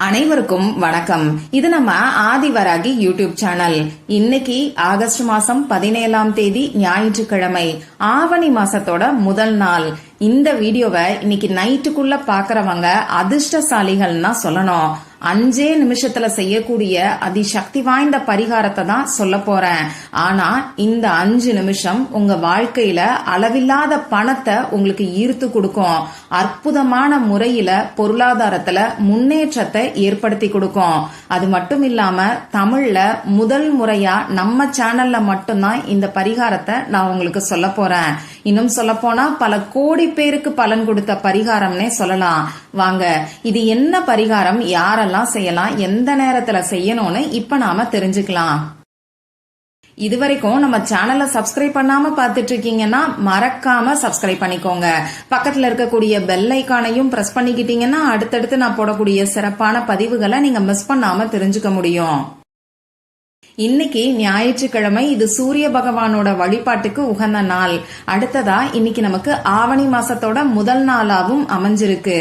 அனைவருக்கும் வணக்கம். இது நம்ம ஆதிவராகி யூடியூப் சேனல். இன்னைக்கு ஆகஸ்ட் மாசம் 17ஆம் தேதி ஞாயிற்றுக்கிழமை, ஆவணி மாசத்தோட முதல் நாள். இந்த வீடியோவை இன்னைக்கு நைட்டுக்குள்ள பாக்குறவங்க அதிர்ஷ்டசாலிகள்னா சொல்லணும். 5 நிமிஷத்துல செய்யக்கூடிய அதிசக்தி வாய்ந்த பரிகாரத்தை தான் சொல்ல போறேன். ஆனா இந்த 5 நிமிஷம் உங்க வாழ்க்கையில அளவில்லாத பணத்தை உங்களுக்கு ஈர்த்து கொடுக்கும். அற்புதமான முறையில பொருளாதாரத்துல முன்னேற்றத்தை ஏற்படுத்தி கொடுக்கும். அது மட்டும் இல்லாம தமிழ்ல முதல் முறையா நம்ம சேனல்ல மட்டும்தான் இந்த பரிகாரத்தை நான் உங்களுக்கு சொல்ல போறேன். இன்னும் சொல்ல போனா பல கோடி பேருக்கு பலன் கொடுத்த பரிகாரம்னே சொல்லலாம். வாங்க, இது என்ன பரிகாரம், யாரெல்லாம் செய்யலாம், எந்த நேரத்துல செய்யணும்னு இப்ப நாம தெரிஞ்சுக்கலாம். இதுவரைக்கும் நம்ம சேனலை சப்ஸ்கிரைப் பண்ணாம பாத்துட்டு இருக்கீங்கன்னா மறக்காம சப்ஸ்கிரைப் பண்ணிக்கோங்க. பக்கத்துல இருக்கக்கூடிய பெல் ஐகானையும் பிரஸ் பண்ணிக்கிட்டீங்கன்னா அடுத்தடுத்து நான் போடக்கூடிய சிறப்பான பதிவுகளை நீங்க மிஸ் பண்ணாம தெரிஞ்சுக்க முடியும். இன்னைக்கு ஞாயிற்றுக்கிழமை, இது சூரிய பகவானோட வழிபாட்டுக்கு உகந்த நாள். அடுத்ததா இன்னைக்கு நமக்கு ஆவணி மாசத்தோட முதல் நாளாவும் அமைஞ்சிருக்கு.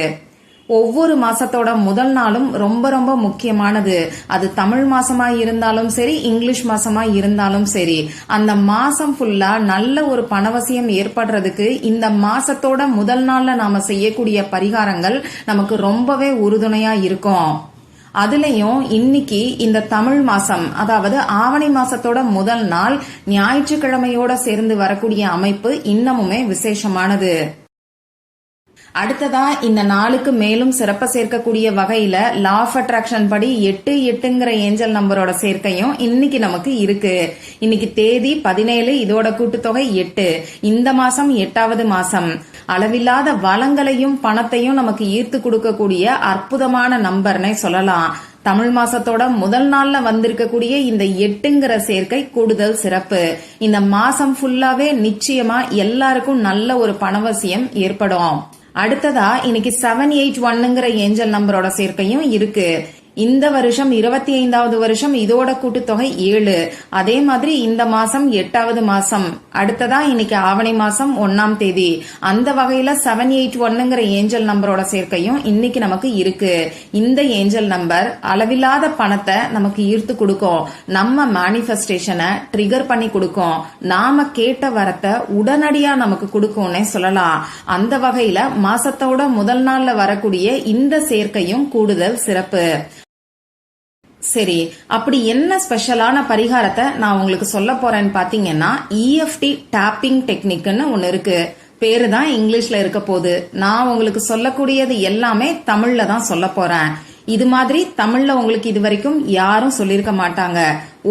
ஒவ்வொரு மாசத்தோட முதல் நாளும் ரொம்ப ரொம்ப முக்கியமானது. அது தமிழ் மாசமா இருந்தாலும் சரி, இங்கிலீஷ் மாசமா இருந்தாலும் சரி, அந்த மாசம் ஃபுல்லா நல்ல ஒரு பணவசியம் ஏற்படுறதுக்கு இந்த மாசத்தோட முதல் நாள்ல நாம செய்யக்கூடிய பரிகாரங்கள் நமக்கு ரொம்பவே உறுதுணையா இருக்கும். அதுலயும் இன்னைக்கு இந்த தமிழ் மாசம், அதாவது ஆவணி மாசத்தோட முதல் நாள் ஞாயிற்றுக்கிழமையோட சேர்ந்து வரக்கூடிய அமைப்பு இன்னமுமே விசேஷமானது. அடுத்ததா இந்த நாளுக்கு மேலும் சிறப்ப சேர்க்கக்கூடிய வகையில லா ஆஃப் அட்ராக்ஷன் படி 8 ஏஞ்சல் நம்பரோட சேர்க்கையும் இன்னைக்கு நமக்கு இருக்கு. இன்னைக்கு தேதி 17, இதோட கூட்டுத்தொகை 8. இந்த மாசம் 8வது மாசம். அளவில்லாத வளங்களையும் பணத்தையும் நமக்கு ஈர்த்து கொடுக்கக்கூடிய அற்புதமான நம்பர்னே சொல்லலாம். தமிழ் மாசத்தோட முதல் நாள்ல வந்திருக்கக்கூடிய இந்த 8 சேர்க்கை கூடுதல் சிறப்பு. இந்த மாசம் ஃபுல்லாவே நிச்சயமா எல்லாருக்கும் நல்ல ஒரு பணவசியம் ஏற்படும். அடுத்ததா இன்னைக்கு 781 ஏஞ்சல் நம்பரோட சேர்க்கையும் இருக்கு. இந்த வருஷம் 25வது வருஷம், இதோட கூட்டுத்தொகை 7. அதே மாதிரி இந்த மாசம் 8வது மாசம். அடுத்ததா இன்னைக்கு ஆவணி மாசம் 1ஆம் தேதி. அந்த வகையில 781 ஏஞ்சல் நம்பரோட சேர்க்கையும் இன்னைக்கு நமக்கு இருக்கு. இந்த ஏஞ்சல் நம்பர் அளவில்லாத பணத்தை நமக்கு ஈர்த்து கொடுக்கும். நம்ம மேனிஃபெஸ்டேஷனை ட்ரிகர் பண்ணி கொடுக்கும். நாம கேட்ட வரத்தை உடனடியா நமக்கு கொடுக்கும்னே சொல்லலாம். அந்த வகையில மாசத்தோட முதல் நாள்ல வரக்கூடிய இந்த சேர்க்கையும் கூடுதல் சிறப்பு. சரி, அப்படி என்ன ஸ்பெஷலான பரிகாரத்தை நான் உங்களுக்கு சொல்ல போறேன்னு பாத்தீங்கன்னா, EFT டாப்பிங் டெக்னிக்னு ஒன்னு இருக்கு. பேரு தான் இங்கிலீஷ்ல இருக்க போது. நான் உங்களுக்கு சொல்லக்கூடியது எல்லாமே தமிழ்ல தான் சொல்ல போறேன். இது மாதிரி தமிழ்ல உங்களுக்கு இது வரைக்கும் யாரும் சொல்லிருக்க மாட்டாங்க.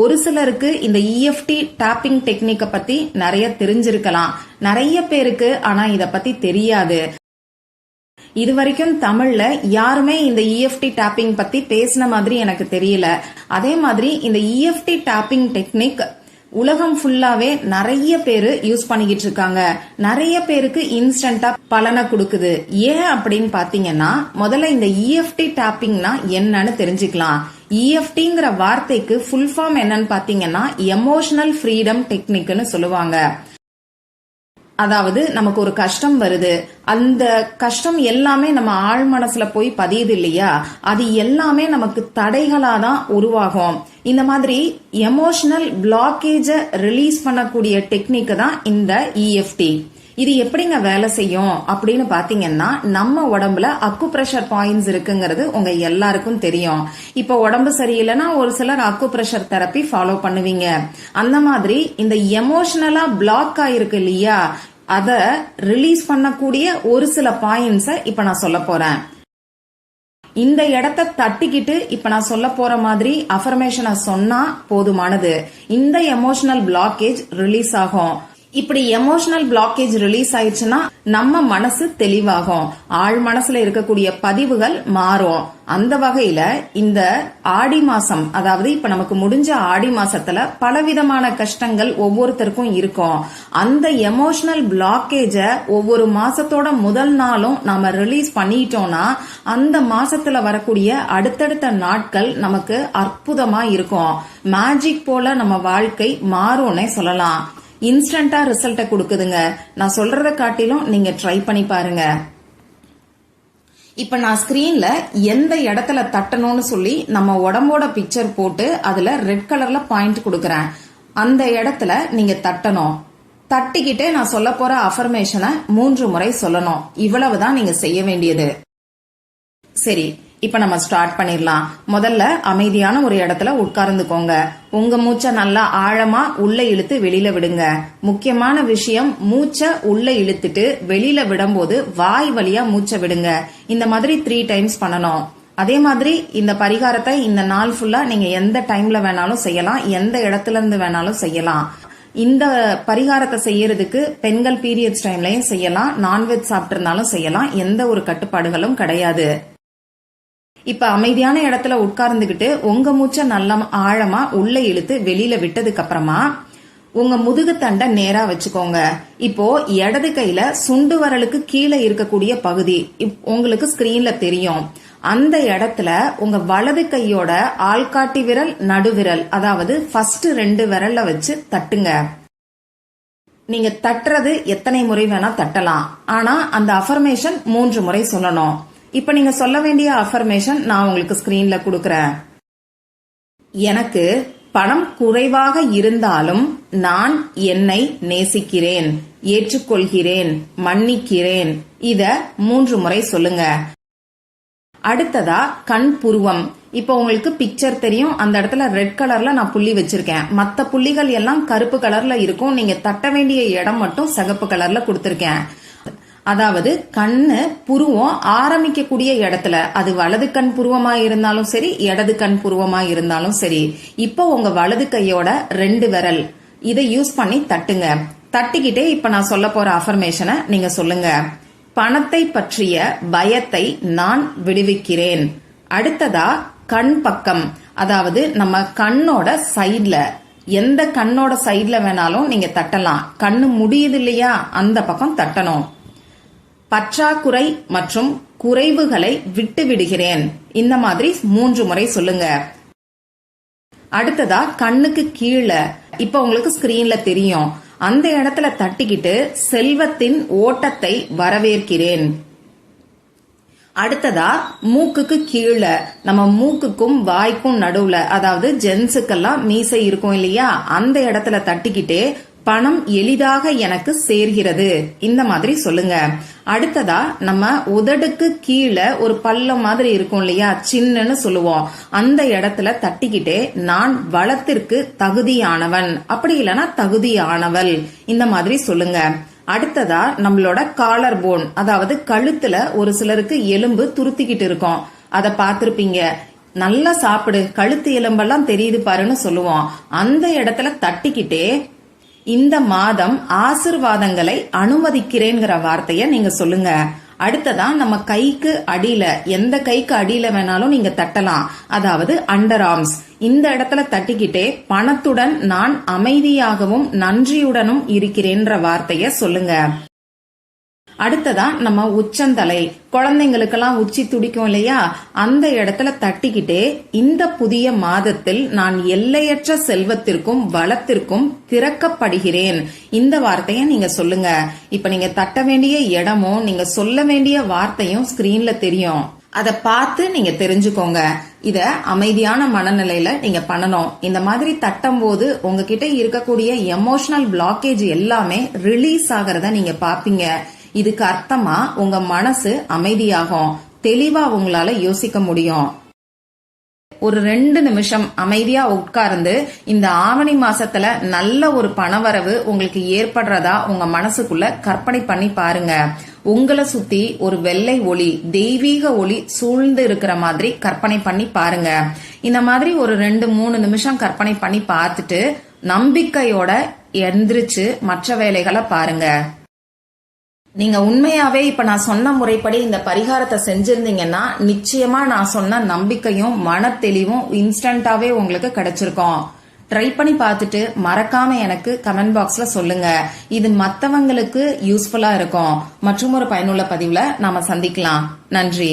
ஒரு சிலருக்கு இந்த EFT டாப்பிங் டெக்னிக்க பத்தி நிறைய தெரிஞ்சிருக்கலாம், நிறைய பேருக்கு ஆனா இத பத்தி தெரியாது. இதுவரைக்கும் தமிழ்ல யாருமே இந்த EFT டாப்பிங் பத்தி பேசின மாதிரி எனக்கு தெரியல. அதே மாதிரி இந்த EFT டாப்பிங் டெக்னிக் உலகம் ஃபுல்லாவே நிறைய பேரு யூஸ் பண்ணிக்கிட்டு இருக்காங்க. நிறைய பேருக்கு இன்ஸ்டன்டா பலனை கொடுக்குது. ஏன் அப்படின்னு பாத்தீங்கன்னா, முதல்ல இந்த EFT டாப்பிங்னா என்னன்னு தெரிஞ்சுக்கலாம். EFTங்கிற வார்த்தைக்கு ஃபுல் ஃபார்ம் என்னன்னு பாத்தீங்கன்னா, எமோஷனல் ஃப்ரீடம் டெக்னிக்னு சொல்லுவாங்க. அதாவது நமக்கு ஒரு கஷ்டம் வருது, அந்த கஷ்டம் எல்லாமே நம்ம ஆழ் மனசுல போய் பதியுது இல்லையா, அது எல்லாமே நமக்கு தடைகளாதான் உருவாகும். இந்த மாதிரி எமோஷனல் பிளாக்கேஜ ரிலீஸ் பண்ணக்கூடிய டெக்னிக் தான் இந்த EFT. இது எப்படிங்க வேலை செய்யும் அப்படின்னு பாத்தீங்கன்னா, நம்ம உடம்புல அக்குப்ரெஷர் பாயிண்ட்ஸ் இருக்குங்கிறது உங்க எல்லாருக்கும் தெரியும். இப்ப உடம்பு சரியில்லைன்னா ஒரு சிலர் அக்குப்ரெஷர் தெரப்பி ஃபாலோ பண்ணுவீங்க. அந்த மாதிரி இந்த எமோஷனலா பிளாக் ஆயிருக்கு இல்லையா, அத ரிலீஸ் பண்ணக்கூடிய ஒரு சில பாயிண்ட்ஸ இப்ப நான் சொல்ல போறேன். இந்த இடத்தை தட்டிக்கிட்டு இப்ப நான் சொல்ல போற மாதிரி அஃபர்மேஷனை சொன்னா போதுமானது. இந்த எமோஷனல் பிளாக்கேஜ் ரிலீஸ் ஆகும். இப்படி எமோஷனல் பிளாக்கேஜ் ரிலீஸ் ஆயிடுச்சுன்னா நம்ம மனசு தெளிவாகும். ஆழ் மனசுல இருக்கக்கூடிய பதிவுகள் மாறும். அந்த வகையில இந்த ஆடி மாசம், அதாவது இப்ப நமக்கு முடிஞ்ச ஆடி மாசத்துல பலவிதமான கஷ்டங்கள் ஒவ்வொருத்தருக்கும் இருக்கும். அந்த எமோஷனல் பிளாக்கேஜ ஒவ்வொரு மாசத்தோட முதல் நாளும் நாம ரிலீஸ் பண்ணிட்டோம்னா அந்த மாசத்துல வரக்கூடிய அடுத்தடுத்த நாட்கள் நமக்கு அற்புதமா இருக்கும். மேஜிக் போல நம்ம வாழ்க்கை மாறும்னே சொல்லலாம். இன்ஸ்டன்டா ரிசல்ட்ட கொடுக்குதுங்க. நான் சொல்றத காட்டிலும் நீங்க ட்ரை பண்ணி பாருங்க. இப்ப நான் ஸ்கிரீன்ல எந்த இடத்துல தட்டணும்னு சொல்லி நம்ம உடம்போட பிக்சர் போட்டு அதுல ரெட் கலர்ல பாயிண்ட் கொடுக்கறேன். அந்த இடத்துல நீங்க தட்டணும். தட்டிக்கிட்டே நான் சொல்ல போற அஃபர்மேஷனை 3 முறை சொல்லணும். இவ்வளவுதான் நீங்க செய்ய வேண்டியது. சரி, இப்ப நம்ம ஸ்டார்ட் பண்ணிடலாம். முதல்ல அமைதியான ஒரு இடத்துல உட்கார்ந்துக்கோங்க. உங்க மூச்சை நல்லா ஆழமா உள்ள இழுத்து வெளியில விடுங்க. முக்கியமான விஷயம், மூச்சை உள்ள இழுத்துட்டு வெளியில விடும்போது வாய் வழியா மூச்சை விடுங்க. இந்த மாதிரி 3 டைம்ஸ் பண்ணணும். அதே மாதிரி இந்த பரிகாரத்தை இந்த நாள் ஃபுல்லா நீங்க எந்த டைம்ல வேணாலும் செய்யலாம், எந்த இடத்துல இருந்து வேணாலும் செய்யலாம். இந்த பரிகாரத்தை செய்யறதுக்கு பெண்கள் பீரியட்ஸ் டைம்லயும் செய்யலாம், நான்வெஜ் சாப்பிட்டு இருந்தாலும் செய்யலாம். எந்த ஒரு கட்டுப்பாடுகளும் கிடையாது. இப்ப அமைதியான இடத்துல உட்கார்ந்துகிட்டு உங்க மூச்சை நல்லா ஆழமா உள்ள இழுத்து வெளியில விட்டதுக்கு அப்புறமா உங்க முதுகு தண்டை நேரா வச்சுக்கோங்க. இப்போ இடது கையில சுண்டு வரலுக்கு கீழே இருக்கக்கூடிய பகுதி உங்களுக்கு ஸ்கிரீன்ல தெரியும். அந்த இடத்துல உங்க வலது கையோட ஆள்காட்டி விரல், நடுவிரல், அதாவது ஃபர்ஸ்ட் 2 விரல்ல வச்சு தட்டுங்க. நீங்க தட்டுறது எத்தனை முறை வேணா தட்டலாம். ஆனா அந்த அஃபர்மேஷன் 3 முறை சொல்லணும். இப்ப நீங்க சொல்ல வேண்டிய அஃபர்மேஷன் நான் உங்களுக்கு ஸ்கிரீன்ல கொடுக்கறேன். எனக்கு பணம் குறைவாக இருந்தாலும் நான் என்னை நேசிக்கிறேன், ஏற்றுக்கொள்கிறேன், மன்னிக்கிறேன். இத 3 முறை சொல்லுங்க. அடுத்ததா கண் புருவம். இப்ப உங்களுக்கு பிக்சர் தெரியும். அந்த இடத்துல ரெட் கலர்ல நான் புள்ளி வச்சிருக்கேன். மத்த புள்ளிகள் எல்லாம் கருப்பு கலர்ல இருக்கும். நீங்க தட்ட வேண்டிய இடம் மட்டும் சிகப்பு கலர்ல கொடுத்திருக்கேன். அதாவது கண்ணு புருவம் ஆரம்பிக்கக்கூடிய இடத்துல, அது வலது கண் புருவமா இருந்தாலும் சரி, இடது கண் புருவமா இருந்தாலும் சரி. இப்போ உங்க வலது கையோட 2 விரல் இதை யூஸ் பண்ணி தட்டுங்க. தட்டிக்கிட்டே இப்ப நான் சொல்ல போற அஃபர்மேஷனை நீங்க சொல்லுங்க. பணத்தை பற்றிய பயத்தை நான் விடுவிக்கிறேன். அடுத்ததா கண் பக்கம், அதாவது நம்ம கண்ணோட சைட்ல, எந்த கண்ணோட சைட்ல வேணாலும் நீங்க தட்டலாம். கண்ணு முடியுது இல்லையா, அந்த பக்கம் தட்டணும். பற்றாக்குறை மற்றும் குறைவுகளை விட்டு விடுகிறேன். இந்த மாதிரி 3 முறை சொல்லுங்க. அடுத்ததா கண்ணுக்கு கீழே, இப்ப உங்களுக்கு ஸ்கிரீன்ல தெரியும். அந்த இடத்துல தட்டிக்கிட்டு செல்வத்தின் ஓட்டத்தை வரவேற்கிறேன். அடுத்ததா மூக்குக்கு கீழே, நம்ம மூக்குக்கும் வாய்க்கும் நடுவுல, அதாவது ஜென்ஸுக்கெல்லாம் மீசை இருக்கும் இல்லையா, அந்த இடத்துல தட்டிக்கிட்டே பணம் எளிதாக எனக்கு சேர்கிறது. இந்த மாதிரி சொல்லுங்க. அடுத்ததா நம்ம உதடுக்கு கீழே ஒரு பள்ளம் மாதிரி இருக்கும் இல்லையா, சின்னன்னு சொல்லுவோம். அந்த இடத்துல தட்டிக்கிட்டே நான் வளத்திற்கு தகுதியானவன், அப்படி இல்லைன்னா தகுதியானவள், இந்த மாதிரி சொல்லுங்க. அடுத்ததா நம்மளோட காலர் போன், அதாவது கழுத்துல ஒரு சிலருக்கு எலும்பு துருத்திக்கிட்டு இருக்கும். அத பாத்திருப்பீங்க. நல்லா சாப்பிடு, கழுத்து எலும்பெல்லாம் தெரியுது பாருன்னு சொல்லுவோம். அந்த இடத்துல தட்டிக்கிட்டே இந்த மாதம் ஆசிர்வாதங்களை அனுமதிக்கிறேங்கிற வார்த்தைய நீங்க சொல்லுங்க. அடுத்ததா நம்ம கைக்கு அடியில, எந்த கைக்கு அடியில வேணாலும் நீங்க தட்டலாம், அதாவது அண்டர் ஆர்ம்ஸ். இந்த இடத்துல தட்டிக்கிட்டே பணத்துடன் நான் அமைதியாகவும் நன்றியுடனும் இருக்கிறேன்ற வார்த்தைய சொல்லுங்க. அடுத்ததா நம்ம உச்சந்தலை, குழந்தைங்களுக்கெல்லாம் உச்சி துடிக்கும் இல்லையா, அந்த இடத்துல தட்டிக்கிட்டே இந்த புதிய மாதத்தில் நான் எல்லையற்ற செல்வத்திற்கும் வளத்திற்கும் திறக்கப்படுகிறேன். இந்த வார்த்தைய நீங்க சொல்லுங்க. இப்ப நீங்க தட்ட வேண்டிய இடமும் நீங்க சொல்ல வேண்டிய வார்த்தையும் ஸ்கிரீன்ல தெரியும். அதை பார்த்து நீங்க தெரிஞ்சுக்கோங்க. இத அமைதியான மனநிலையில நீங்க பண்ணணும். இந்த மாதிரி தட்டும் போது உங்ககிட்ட இருக்கக்கூடிய எமோஷனல் பிளாக்கேஜ் எல்லாமே ரிலீஸ் ஆகிறத நீங்க பாப்பீங்க. இதுக்கு அர்த்தமா உங்க மனசு அமைதியாகும், தெளிவா உங்களால யோசிக்க முடியும். ஒரு 2 நிமிஷம் அமைதியா உட்கார்ந்து இந்த ஆவணி மாசத்துல நல்ல ஒரு பணவரவு உங்களுக்கு ஏற்படுறதா உங்க மனசுக்குள்ள கற்பனை பண்ணி பாருங்க. உங்களை சுத்தி ஒரு வெள்ளை ஒளி, தெய்வீக ஒளி சூழ்ந்து இருக்கிற மாதிரி கற்பனை பண்ணி பாருங்க. இந்த மாதிரி ஒரு 2-3 நிமிஷம் கற்பனை பண்ணி பார்த்துட்டு நம்பிக்கையோட எந்திரிச்சு மற்ற வேலைகளை பாருங்க. நீங்க உண்மையாவே இப்ப நான் சொன்ன முறைப்படி இந்த பரிகாரத்தை செஞ்சிருந்தீங்கன்னா நிச்சயமா நான் சொன்ன நம்பிக்கையும் மன தெளிவும் இன்ஸ்டன்டாவே உங்களுக்கு கிடைச்சிருக்கும். ட்ரை பண்ணி பார்த்துட்டு மறக்காம எனக்கு கமெண்ட் பாக்ஸ்ல சொல்லுங்க. இது மத்தவங்களுக்கு யூஸ்ஃபுல்லா இருக்கும். மற்றும் ஒரு பயனுள்ள பதிவுல நாம சந்திக்கலாம். நன்றி.